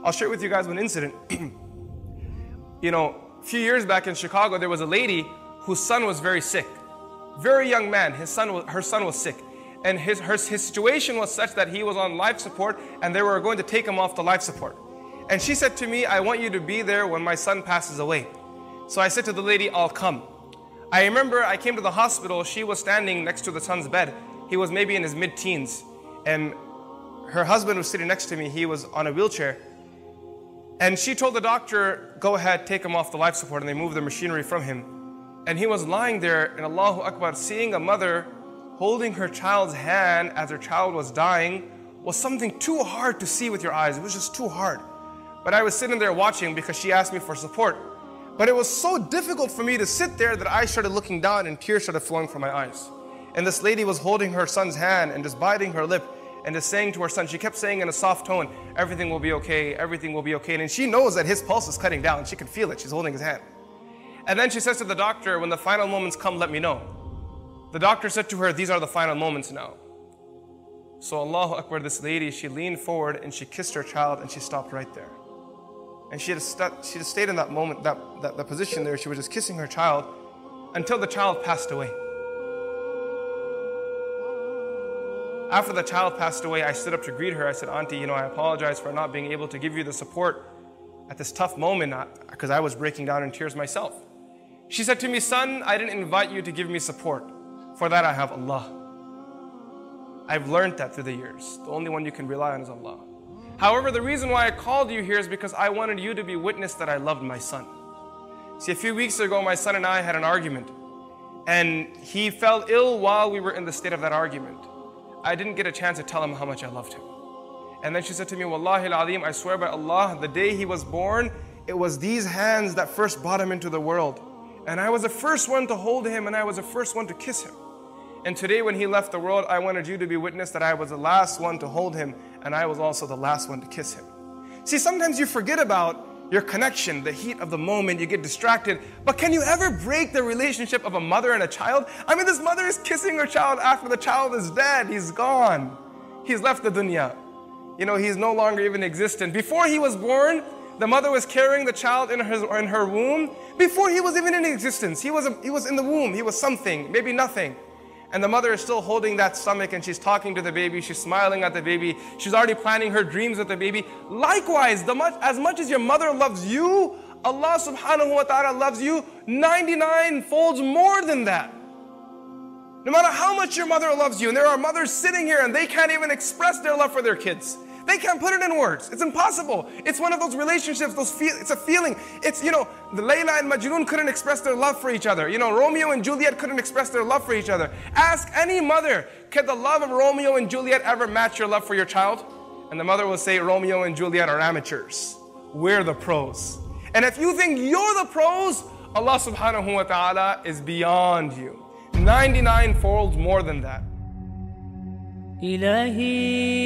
I'll share with you guys one incident. A few years back in Chicago, there was a lady whose son was very sick. Very young man, her son was sick. And his situation was such that he was on life support and they were going to take him off the life support. And she said to me, I want you to be there when my son passes away. So I said to the lady, I'll come. I remember I came to the hospital, she was standing next to the son's bed. He was maybe in his mid-teens. And her husband was sitting next to me, he was on a wheelchair. And she told the doctor, go ahead, take him off the life support, and they moved the machinery from him. And he was lying there, and Allahu Akbar, seeing a mother holding her child's hand as her child was dying was something too hard to see with your eyes. It was just too hard. But I was sitting there watching because she asked me for support. But it was so difficult for me to sit there that I started looking down and tears started flowing from my eyes. And this lady was holding her son's hand and just biting her lip and just saying to her son, she kept saying in a soft tone, everything will be okay, everything will be okay. And she knows that his pulse is cutting down. She can feel it. She's holding his hand. And then she says to the doctor, when the final moments come, let me know. The doctor said to her, these are the final moments now. So Allahu Akbar, this lady, she leaned forward and she kissed her child and she stopped right there. And she just stayed in that moment, that position there. She was just kissing her child until the child passed away. After the child passed away, I stood up to greet her. I said, Auntie, I apologize for not being able to give you the support at this tough moment because I was breaking down in tears myself. She said to me, son, I didn't invite you to give me support. For that I have Allah. I've learned that through the years. The only one you can rely on is Allah. However, the reason why I called you here is because I wanted you to be witness that I loved my son. See, a few weeks ago, my son and I had an argument. And he fell ill while we were in the state of that argument. I didn't get a chance to tell him how much I loved him. And then she said to me, Wallahi al-Azim, I swear by Allah, the day he was born, it was these hands that first brought him into the world. And I was the first one to hold him and I was the first one to kiss him. And today when he left the world, I wanted you to be witness that I was the last one to hold him and I was also the last one to kiss him. See, sometimes you forget about your connection, the heat of the moment, you get distracted. But can you ever break the relationship of a mother and a child? I mean, this mother is kissing her child after the child is dead. He's gone. He's left the dunya. He's no longer even existent. Before he was born, the mother was carrying the child in her womb. Before he was even in existence, he was in the womb. He was something, maybe nothing. And the mother is still holding that stomach and she's talking to the baby. She's smiling at the baby. She's already planning her dreams with the baby. Likewise, as much as your mother loves you, Allah subhanahu wa ta'ala loves you 99 folds more than that. No matter how much your mother loves you, and there are mothers sitting here and they can't even express their love for their kids. They can't put it in words. It's impossible. It's one of those relationships, it's a feeling. It's, the Layla and Majnun couldn't express their love for each other. Romeo and Juliet couldn't express their love for each other. Ask any mother, can the love of Romeo and Juliet ever match your love for your child? And the mother will say, Romeo and Juliet are amateurs. We're the pros. And if you think you're the pros, Allah subhanahu wa ta'ala is beyond you. 99 folds more than that. إلهي